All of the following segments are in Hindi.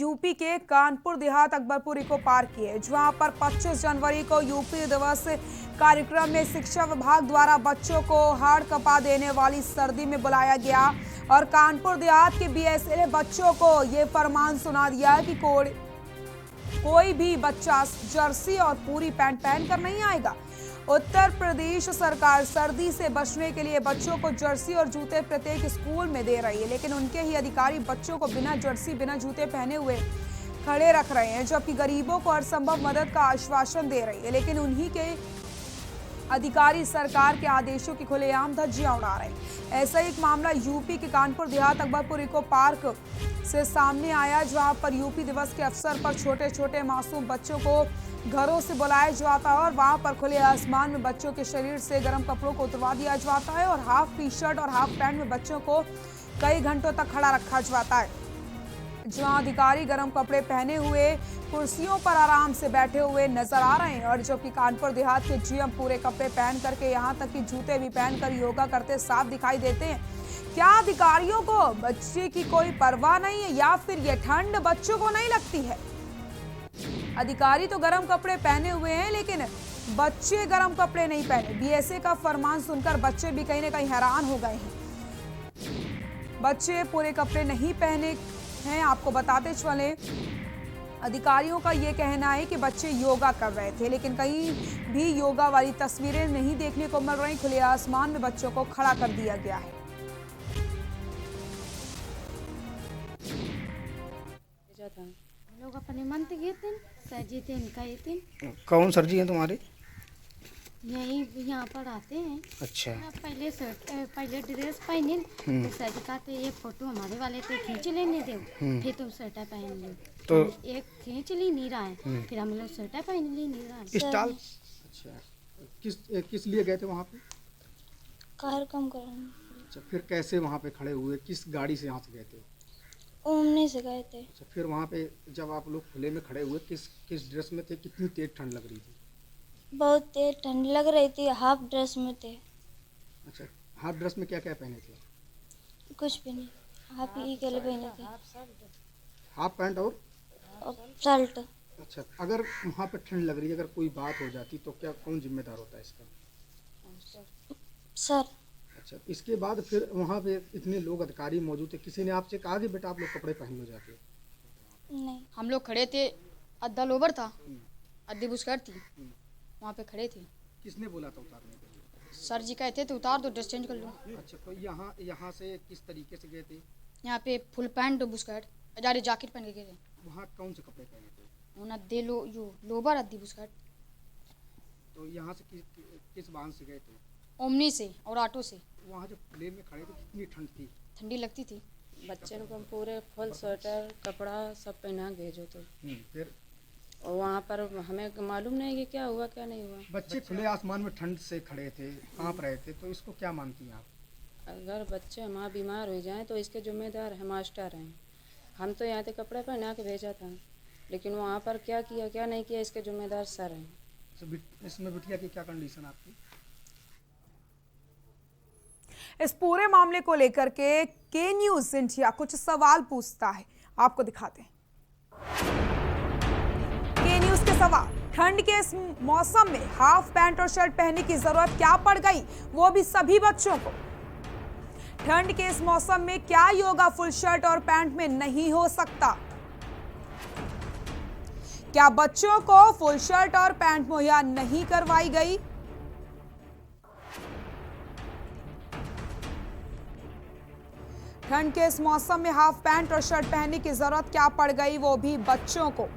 यूपी के कानपुर देहात अकबरपुर इको पार्क की है, जहां पर 25 जनवरी को यूपी दिवस कार्यक्रम में शिक्षा विभाग द्वारा बच्चों को हाड़ कपा देने वाली सर्दी में बुलाया गया और कानपुर देहात के बीएसए बच्चों को ये फरमान सुना दिया कि कोई भी बच्चा जर्सी और पूरी पैंट पहनकर नहीं आएगा। उत्तर प्रदेश सरकार सर्दी से बचने के लिए बच्चों को जर्सी और जूते प्रत्येक स्कूल में दे रही है, लेकिन उनके ही अधिकारी बच्चों को बिना जर्सी बिना जूते पहने हुए खड़े रख रहे हैं, जबकि गरीबों को हर संभव मदद का आश्वासन दे रही है, लेकिन उन्हीं के अधिकारी सरकार के आदेशों की खुलेआम धज्जियां उड़ा रहे हैं। ऐसा एक मामला यूपी के कानपुर देहात अकबरपुर इको पार्क से सामने आया, जहां पर यूपी दिवस के अवसर पर छोटे छोटे मासूम बच्चों को घरों से बुलाया जाता है और वहां पर खुले आसमान में बच्चों के शरीर से गर्म कपड़ों को उतरवा दिया जाता है और हाफ टी शर्ट और हाफ पैंट में बच्चों को कई घंटों तक खड़ा रखा जाता है, जहां अधिकारी गर्म कपड़े पहने हुए कुर्सियों पर आराम से बैठे हुए नजर आ रहे हैं और जबकि कानपुर देहात के जीएम पूरे कपड़े पहन करके यहां तक कि जूते भी पहनकर योगा करते साफ दिखाई देते हैं। क्या अधिकारियों को बच्चे की कोई परवाह नहीं है या फिर ये ठंड बच्चों को नहीं लगती है? अधिकारी तो गर्म कपड़े पहने हुए हैं, लेकिन बच्चे गर्म कपड़े नहीं पहने। बीएसए का फरमान सुनकर बच्चे भी कहीं ना कहीं हैरान हो गए हैं। बच्चे पूरे कपड़े नहीं पहने हैं। आपको बताते चले, अधिकारियों का ये कहना है कि बच्चे योगा कर रहे थे, लेकिन कहीं भी योगा वाली तस्वीरें नहीं देखने को मिल रही। खुले आसमान में बच्चों को खड़ा कर दिया गया है। लोग अपने मन से गए थे, सजी थे, इनका ये थे। कौन सर जी हैं तुम्हारे? यही यहाँ पर आते हैं। अच्छा। पहले पहले ड्रेस पहने तो सजी का तो ये फोटो हमारे वाले थे, खींच लेने दो, फिर तुम स्वेटर पहन लो। तो एक खींच ली नहीं रहा है, फिर हम लोग स्वेटर पहन ली नहीं रहा है। स्टाइल। अच्छा, किस लिए गए थे वहाँ पे? कार कम कराने। अच्छा, फिर कैसे वहाँ पे खड़े हुए? किस गाड़ी से यहाँ से गए थे? ओमनी से गए थे। अच्छा, फिर वहाँ पे जब आप लोग खुले में खड़े हुए, किस ड्रेस में थे? कितनी तेज ठंड लग रही थी? बहुत तेज ठंड लग रही थी। हाफ ड्रेस में थे। अच्छा, हाफ ड्रेस में क्या क्या पहने थे? कुछ भी नहीं, हाफ ही के लिए पहने थे। हाफ पैंट और शर्ट। अच्छा, अगर वहाँ पे ठंड लग रही है, अगर कोई बात हो जाती तो क्या कौन जिम्मेदार होता है इसका? सर। अच्छा, इसके बाद फिर वहाँ पे इतने लोग अधिकारी मौजूद थे, किसी ने आपसे कहा कि बेटा आप लोग कपड़े पहन लो जाके? नहीं। हम लोग खड़े थे, अद्दा लोबर था, अद्दी बुस्कट थी, वहाँ पे खड़े थे। किसने बोला था उतारने के लिए? सर जी कहते थे उतार दो, ड्रेस चेंज कर लो। अच्छा, तो यहाँ से किस तरीके से गए थे? यहाँ पे फुल पैंट बुस्कट, अजारे जैकेट पहन के गए थे। वहाँ कौन से कपड़े पहने थे? उन अद्दे लोबर अद्दी बुस्कट। तो यहाँ से किस वाहन से गए थे? ओमनी से और ऑटो से। वहाँ जो खुले में खड़े थे कितनी ठंड थी? ठंडी लगती थी। बच्चे को हम पूरे फुल स्वेटर कपड़ा सब पहना भेजो तो फिर और वहाँ पर हमें मालूम नहीं कि क्या हुआ क्या नहीं हुआ। बच्चे खुले आसमान में ठंड से खड़े थे, कांप रहे थे, तो इसको क्या मानती हैं आप? अगर बच्चे हमारे बीमार हो जाएं तो इसके जिम्मेदार है मास्टर हैं। हम तो यहाँ से कपड़े पहना के भेजा था, लेकिन वहाँ पर क्या किया क्या नहीं किया इसके जिम्मेदार सर हैं। इसमें बिटिया की क्या कंडीशन आपकी? इस पूरे मामले को लेकर के न्यूज़ इंडिया कुछ सवाल पूछता है, आपको दिखाते हैं। के न्यूज़ के सवाल: ठंड के इस मौसम में हाफ पैंट और शर्ट पहनने की जरूरत क्या पड़ गई, वो भी सभी बच्चों को? ठंड के इस मौसम में क्या योगा फुल शर्ट और पैंट में नहीं हो सकता? क्या बच्चों को फुल शर्ट और पैंट मुहैया नहीं करवाई गई? ठंड के इस मौसम में हाफ पैंट और शर्ट पहनने की जरूरत क्या पड़ गई, वो भी बच्चों को?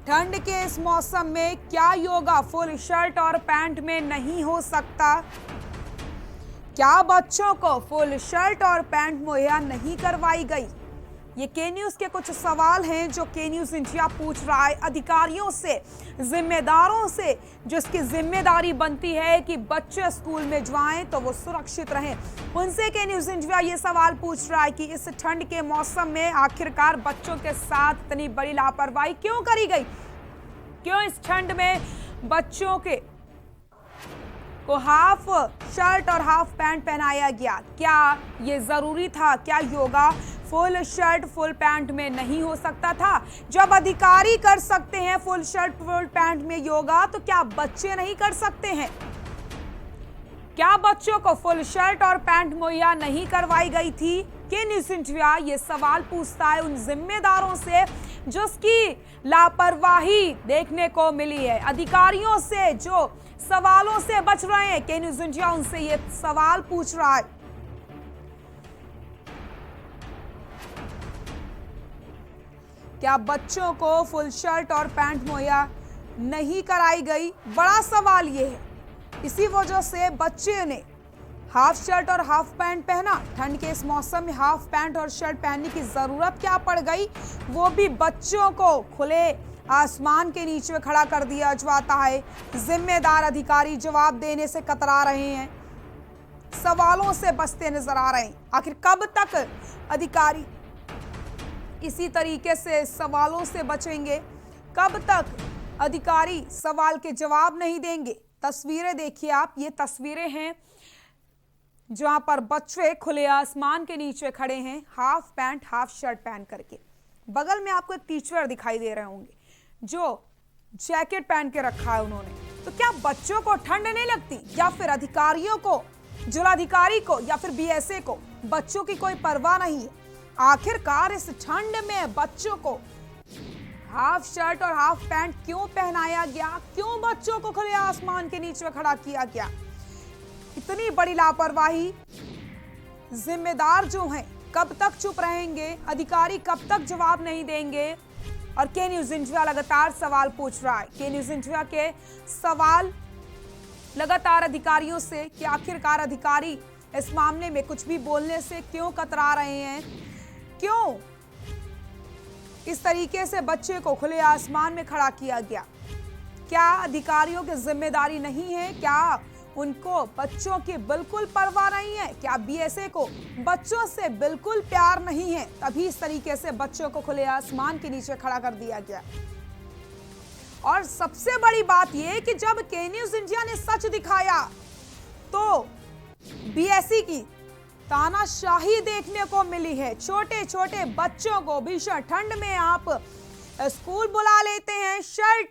ठंड के इस मौसम में क्या योगा फुल शर्ट और पैंट में नहीं हो सकता? क्या बच्चों को फुल शर्ट और पैंट मुहैया नहीं करवाई गई? ये के न्यूज़ के कुछ सवाल हैं जो के न्यूज़ इंडिया पूछ रहा है अधिकारियों से, जिम्मेदारों से, जिसकी जिम्मेदारी बनती है कि बच्चे स्कूल में जाएं तो वो सुरक्षित रहें। उनसे के न्यूज़ इंडिया ये सवाल पूछ रहा है कि इस ठंड के मौसम में आखिरकार बच्चों के साथ इतनी बड़ी लापरवाही क्यों करी गई? क्यों इस ठंड में बच्चों को हाफ शर्ट और हाफ पैंट पहनाया गया? क्या ये जरूरी था? क्या yoga full shirt full pant में नहीं हो सकता था? जब अधिकारी कर सकते हैं फुल शर्ट फुल पैंट में योगा, तो क्या बच्चे नहीं कर सकते हैं? क्या बच्चों को फुल शर्ट और पैंट मुहैया नहीं करवाई गई थी? के न्यूज़ इंडिया ये सवाल पूछता है उन जिम्मेदारों से जिसकी लापरवाही देखने को मिली है, अधिकारियों से जो सवालों से बच रहे हैं। के न्यूज़ इंडिया उनसे ये सवाल पूछ रहा है। क्या बच्चों को फुल शर्ट और पैंट मुहैया नहीं कराई गई? बड़ा सवाल ये है। इसी वजह से बच्चे ने हाफ शर्ट और हाफ पैंट पहना। ठंड के इस मौसम में हाफ पैंट और शर्ट पहनने की जरूरत क्या पड़ गई? वो भी बच्चों को खुले आसमान के नीचे खड़ा कर दिया जाता है। जिम्मेदार अधिकारी जवाब देने से कतरा रहे हैं, सवालों से बचते नजर आ रहे हैं। आखिर कब तक अधिकारी इसी तरीके से सवालों से बचेंगे? कब तक अधिकारी सवाल के जवाब नहीं देंगे? तस्वीरें देखिए आप, ये तस्वीरें हैं जहां पर बच्चे खुले आसमान के नीचे खड़े हैं, हाफ पैंट हाफ शर्ट पहन करके। बगल में आपको एक टीचर दिखाई दे रहे होंगे जो जैकेट पहन के रखा है उन्होंने। तो क्या बच्चों को ठंड नहीं लगती, या फिर अधिकारियों को, जिलाधिकारी को या फिर बीएसए को बच्चों की कोई परवाह नहीं है? आखिरकार इस ठंड में बच्चों को हाफ शर्ट और हाफ पैंट क्यों पहनाया गया? क्यों बच्चों को खुले आसमान के नीचे खड़ा किया गया? इतनी बड़ी लापरवाही। जिम्मेदार जो हैं कब तक चुप रहेंगे? अधिकारी कब तक जवाब नहीं देंगे? और के न्यूज़ इंडिया लगातार सवाल पूछ रहा है। के न्यूज़ इंडिया के सवाल लगातार अधिकारियों से कि आखिरकार अधिकारी इस मामले में कुछ भी बोलने से क्यों कतरा रहे हैं? क्यों इस तरीके से बच्चे को खुले आसमान में खड़ा किया गया? क्या अधिकारियों की जिम्मेदारी नहीं है? क्या उनको बच्चों की बिल्कुल परवाह नहीं है? क्या बीएसए को बच्चों से बिल्कुल प्यार नहीं है? तभी इस तरीके से बच्चों को खुले आसमान के नीचे खड़ा कर दिया गया। और सबसे बड़ी बात यह कि जब के न्यूज़ इंडिया ने सच दिखाया तो बीएसई की तानाशाही देखने को मिली है। छोटे छोटे बच्चों को भीषण ठंड में आप स्कूल बुला लेते हैं, शर्ट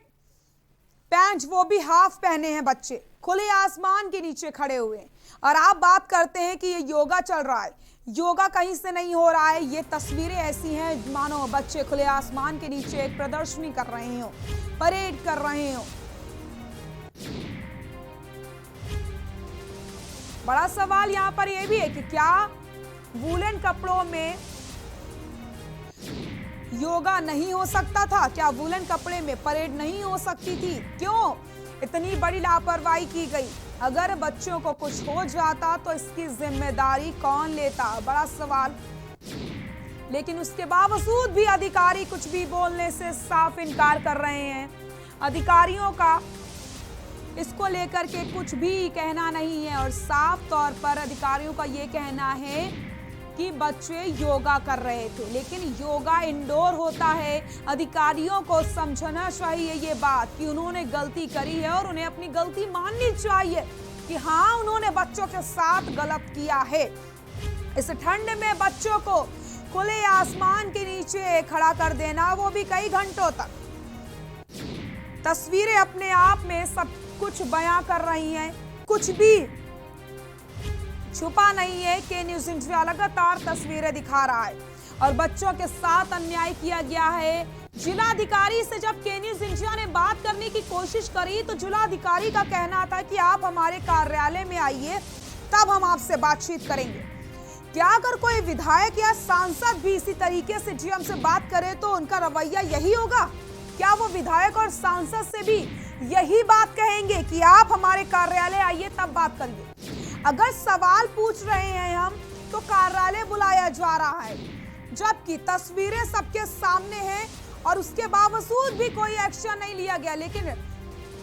पैंट वो भी हाफ पहने हैं बच्चे, खुले आसमान के नीचे खड़े हुए हैं। और आप बात करते हैं कि ये योगा चल रहा है। योगा कहीं से नहीं हो रहा है। ये तस्वीरें ऐसी हैं मानो बच्चे खुले आसमान के नीचे एक प्रदर्शनी कर रहे हो, परेड कर रहे हो। बड़ा सवाल यहाँ पर यह भी है कि क्या वूलन कपड़ों में योगा नहीं हो सकता था? क्या वूलन कपड़े में परेड नहीं हो सकती थी? क्यों इतनी बड़ी लापरवाही की गई? अगर बच्चों को कुछ हो जाता तो इसकी जिम्मेदारी कौन लेता? बड़ा सवाल। लेकिन उसके बावजूद भी अधिकारी कुछ भी बोलने से साफ इनकार कर रहे हैं। अधिकारियों का इसको लेकर के कुछ भी कहना नहीं है। और साफ तौर पर अधिकारियों का ये कहना है कि बच्चे योगा कर रहे थे, लेकिन योगा इंडोर होता है। अधिकारियों को समझना चाहिए ये बात कि उन्होंने गलती करी है और उन्हें अपनी गलती माननी चाहिए कि हाँ, उन्होंने बच्चों के साथ गलत किया है। इस ठंड में बच्चों को खुले आसमान के नीचे खड़ा कर देना, वो भी कई घंटों तक। तस्वीरें अपने आप में सब कुछ बयां कर रही हैं, कुछ भी छुपा नहीं है। के न्यूज़ इंडिया लगातार तस्वीरें दिखा रहा है और बच्चों के साथ अन्याय किया गया है। जिलाधिकारी से जब के न्यूज़ इंडिया ने बात करने की कोशिश करी तो जिलाधिकारी का कहना था कि आप हमारे कार्यालय में आइए, तब हम आपसे बातचीत करेंगे। क्या अगर कोई विधायक या सांसद भी इसी तरीके से जीएम से बात करे तो उनका रवैया यही होगा? क्या वो विधायक और सांसद से भी यही बात कहेंगे कि आप हमारे कार्यालय आइए तब बात करिए? अगर सवाल पूछ रहे हैं हम तो कार्यालय बुलाया जा रहा है, जबकि तस्वीरें सबके सामने हैं और उसके बावजूद भी कोई एक्शन नहीं लिया गया। लेकिन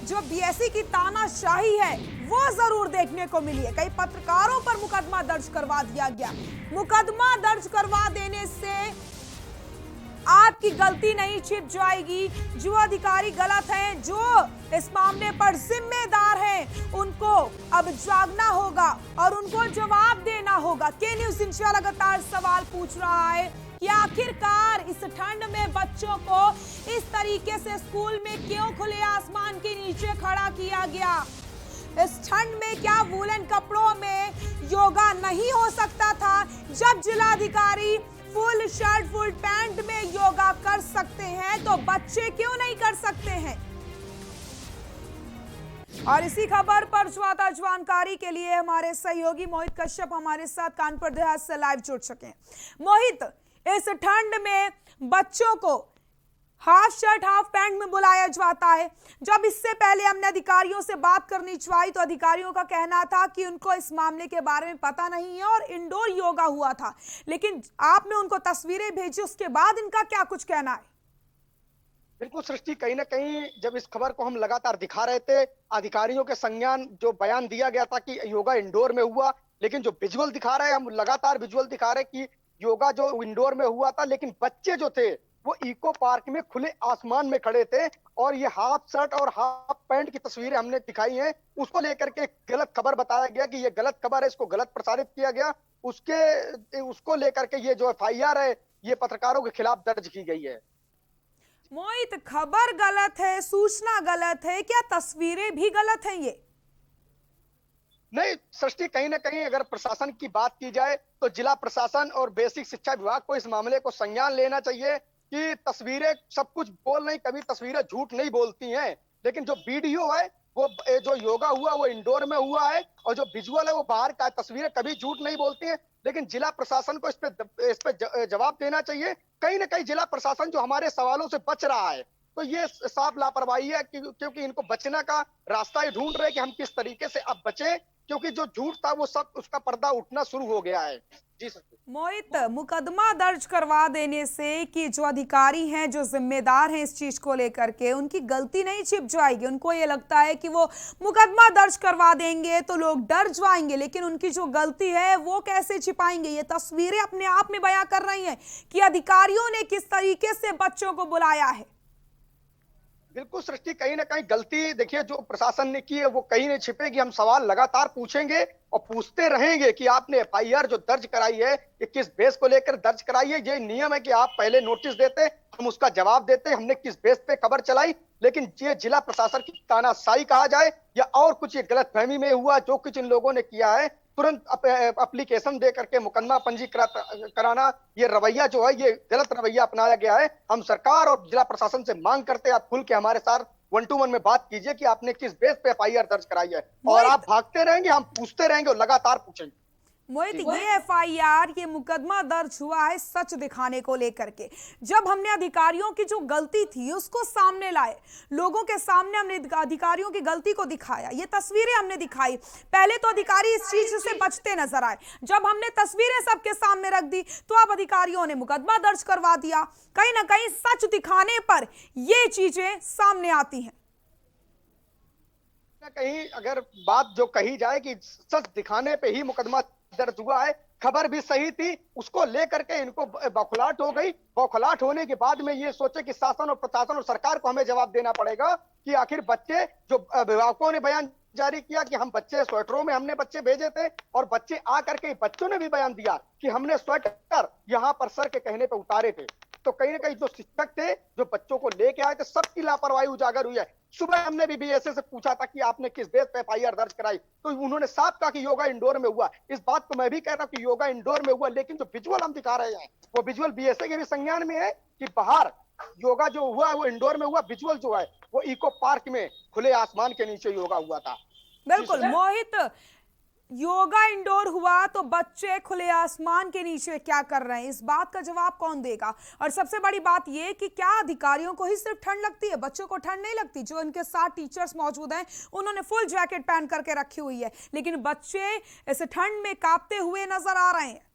जो बीएसई की तानाशाही है वो जरूर देखने को मिली है। कई पत्रकारों पर मुकदमा दर्ज करवा दिया गया। मुकदमा दर्ज करवा देने से आपकी गलती नहीं छिप जाएगी। जो अधिकारी गलत हैं, जो इस मामले पर जिम्मेदार हैं, उनको अब जागना होगा और उनको जवाब देना होगा। के न्यूज़ इंडिया लगातार सवाल पूछ रहा है कि आखिरकार इस ठंड में बच्चों को इस तरीके से स्कूल में क्यों खुले आसमान के नीचे खड़ा किया गया। इस ठंड में क्या वूलन कपड़ों में योगा नहीं हो सकता था, जब जिलाधिकारी फुल शर्ट फुल पैंट में योगा कर सकते हैं तो बच्चे क्यों नहीं कर सकते हैं। और इसी खबर पर ज्यादा जानकारी के लिए हमारे सहयोगी मोहित कश्यप हमारे साथ कानपुर देहात से लाइव जुड़ सके। मोहित, इस ठंड में बच्चों को हाफ शर्ट हाफ पैंट में बुलाया जाता है। जब इससे पहले हमने अधिकारियों से बात करनी चाहिए तो अधिकारियों का कहना था कि उनको इस मामले के बारे में पता नहीं है और इंडोर योगा हुआ था, लेकिन आपने उनको तस्वीरें भेजी, उसके बाद इनका क्या कुछ कहना है? बिल्कुल सृष्टि, कहीं ना कहीं जब इस खबर को हम लगातार दिखा रहे थे, अधिकारियों के संज्ञान जो बयान दिया गया था कि योगा इंडोर में हुआ, लेकिन जो विजुअल दिखा रहे हैं, हम लगातार विजुअल दिखा रहे हैं कि योगा जो इंडोर में हुआ था, लेकिन बच्चे जो थे वो इको पार्क में खुले आसमान में खड़े थे। और ये हाफ शर्ट और हाफ पैंट की तस्वीरें हमने दिखाई हैं, उसको लेकर के गलत खबर बताया गया कि ये गलत खबर है, इसको गलत प्रसारित किया गया। उसको लेकर के ये जो FIR है ये पत्रकारों के खिलाफ दर्ज की गई है। मोहित, खबर गलत है, सूचना गलत है, क्या तस्वीरें भी गलत हैं? ये नहीं सृष्टि, कहीं ना कहीं अगर प्रशासन की बात की जाए तो जिला प्रशासन और बेसिक शिक्षा विभाग को इस मामले को संज्ञान लेना चाहिए कि तस्वीरें सब कुछ बोल नहीं, कभी तस्वीरें झूठ नहीं बोलती हैं, लेकिन जो वीडियो है वो जो योगा हुआ वो इंडोर में हुआ है और जो विजुअल है वो बाहर का है। तस्वीरें कभी झूठ नहीं बोलती हैं, लेकिन जिला प्रशासन को इस पे जवाब देना चाहिए। कहीं ना कहीं जिला प्रशासन जो हमारे सवालों से बच रहा है तो ये साफ लापरवाही है, क्योंकि इनको बचने का रास्ता ही ढूंढ रहे हैं कि हम किस तरीके से अब बचें, क्योंकि जो झूठ था वो सब उसका पर्दा उठना शुरू हो गया है। जी सर। मोहित, मुकदमा दर्ज करवा देने से कि जो अधिकारी हैं, जो जिम्मेदार हैं इस चीज को लेकर के, उनकी गलती नहीं छिप जाएगी। उनको ये लगता है कि वो मुकदमा दर्ज करवा देंगे तो लोग डर जाएंगे, लेकिन उनकी जो गलती है वो कैसे छिपाएंगे। ये तस्वीरें अपने आप में बयां कर रही हैं कि अधिकारियों ने किस तरीके से बच्चों को बुलाया है। बिल्कुल सृष्टि, कहीं ना कहीं गलती देखिए जो प्रशासन ने की है वो कहीं नहीं छिपेगी। हम सवाल लगातार पूछेंगे और पूछते रहेंगे कि आपने FIR जो दर्ज कराई है ये किस बेस को लेकर दर्ज कराई है। ये नियम है कि आप पहले नोटिस देते, हम उसका जवाब देते, हमने किस बेस पे खबर चलाई। लेकिन ये जिला प्रशासन की तानाशाही कहा जाए या और कुछ, ये गलतफहमी में हुआ जो कुछ इन लोगों ने किया है। तुरंत एप्लीकेशन दे करके मुकदमा पंजीकृत कराना, ये रवैया जो है ये गलत रवैया अपनाया गया है। हम सरकार और जिला प्रशासन से मांग करते हैं आप खुल के हमारे साथ 1 to 1 में बात कीजिए कि आपने किस बेस पे FIR दर्ज कराई है, और आप भागते रहेंगे, हम पूछते रहेंगे और लगातार पूछेंगे। मोहित, ये FIR, ये मुकदमा दर्ज हुआ है सच दिखाने को लेकर के। जब हमने अधिकारियों की जो गलती थी उसको सामने लाए, लोगों के सामने हमने अधिकारियों की गलती को दिखाया, ये तस्वीरें हमने दिखाई। पहले तो अधिकारी इस चीज से बचते नजर आए, जब हमने तस्वीरें सबके सामने रख दी तो अब अधिकारियों ने मुकदमा दर्ज करवा दिया। कहीं ना कहीं सच दिखाने पर ये चीजें सामने आती हैं। कहीं अगर बात जो कही जाए कि सच दिखाने पे ही मुकदमा दर्ज हुआ है, खबर भी सही थी, उसको लेकर के इनको बौखलाहट हो गई। बौखलाहट होने के बाद में ये सोचे कि शासन और प्रशासन और सरकार को हमें जवाब देना पड़ेगा कि आखिर बच्चे, जो अभिभावकों ने बयान जारी किया कि हम बच्चे स्वेटरों में हमने बच्चे भेजे थे, और बच्चे आकर के बच्चों ने भी बयान दिया कि हमने स्वेटर यहाँ पर सर के कहने पे उतारे थे। तो कहीं ना कहीं जो शिक्षक थे जो बच्चों को लेके आए थे, सबकी लापरवाही उजागर हुई है। सुबह हमने भी BSA से पूछा था कि आपने किस बेस पे FIR दर्ज कराई, तो उन्होंने साफ कहा कि योगा इंडोर में हुआ। इस बात को मैं भी कह रहा हूं कि योगा इंडोर में हुआ, लेकिन जो विजुअल हम दिखा रहे हैं वो विजुअल BSA के भी संज्ञान में है कि बाहर योगा जो हुआ वो इंडोर में हुआ। विजुअल जो है वो इको पार्क में खुले आसमान के नीचे योगा हुआ था। बिल्कुल मोहित, योगा इंडोर हुआ तो बच्चे खुले आसमान के नीचे क्या कर रहे हैं, इस बात का जवाब कौन देगा। और सबसे बड़ी बात यह कि क्या अधिकारियों को ही सिर्फ ठंड लगती है, बच्चों को ठंड नहीं लगती। जो इनके साथ टीचर्स मौजूद हैं उन्होंने फुल जैकेट पहन करके रखी हुई है, लेकिन बच्चे इस ठंड में कांपते हुए नजर आ रहे हैं।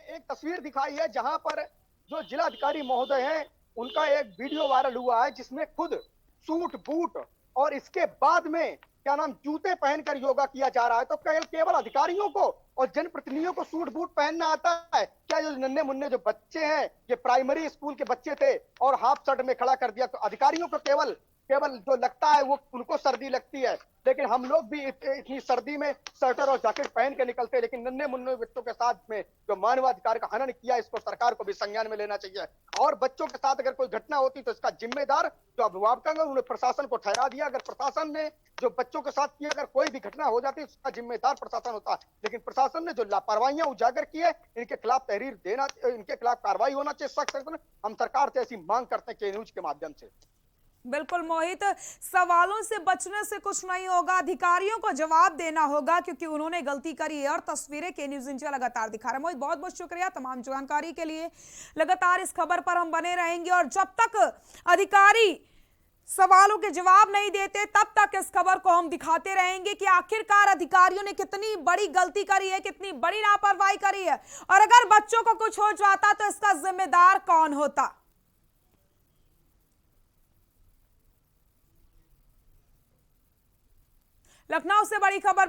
एक तस्वीर दिखाई है जहां पर जो जिलाधिकारी महोदय हैं उनका एक वीडियो वायरल हुआ है जिसमें खुद सूट बूट और इसके बाद में क्या नाम जूते पहनकर योगा किया जा रहा है। तो केवल अधिकारियों को और जनप्रतिनिधियों को सूट बूट पहनना आता है क्या? जो नन्हे मुन्ने जो बच्चे हैं, ये प्राइमरी स्कूल के बच्चे थे और हाफ शर्ट में खड़ा कर दिया, तो अधिकारियों को केवल केवल जो लगता है वो उनको सर्दी लगती है, लेकिन हम लोग भी इतनी सर्दी में स्वेटर और जैकेट पहन के निकलते हैं। लेकिन नन्हे मुन्ने बच्चों के साथ में जो मानवाधिकार का हनन किया, इसको सरकार को भी संज्ञान में लेना चाहिए। और बच्चों के साथ अगर कोई घटना होती तो इसका जिम्मेदार जो अभिभावक हैं उन्होंने प्रशासन को ठहरा दिया। अगर प्रशासन ने जो बच्चों के साथ किया, अगर कोई भी घटना हो जाती उसका जिम्मेदार प्रशासन होता है, लेकिन प्रशासन ने जो लापरवाहियां उजागर की है, इनके खिलाफ तहरीर देना, इनके खिलाफ कार्रवाई होना चाहिए सख्त। हम सरकार से ऐसी मांग करते हैं के न्यूज के माध्यम से। बिल्कुल मोहित, सवालों से बचने से कुछ नहीं होगा, अधिकारियों को जवाब देना होगा क्योंकि उन्होंने गलती करी है और तस्वीरें के न्यूज़ इंडिया लगातार दिखा रहा है। मोहित, बहुत बहुत शुक्रिया तमाम जानकारी के लिए। लगातार इस खबर पर हम बने रहेंगे और जब तक अधिकारी सवालों के जवाब नहीं देते तब तक इस खबर को हम दिखाते रहेंगे कि आखिरकार अधिकारियों ने कितनी बड़ी गलती करी है, कितनी बड़ी लापरवाही करी है, और अगर बच्चों को कुछ हो जाता तो इसका जिम्मेदार कौन होता। लखनऊ से बड़ी खबर।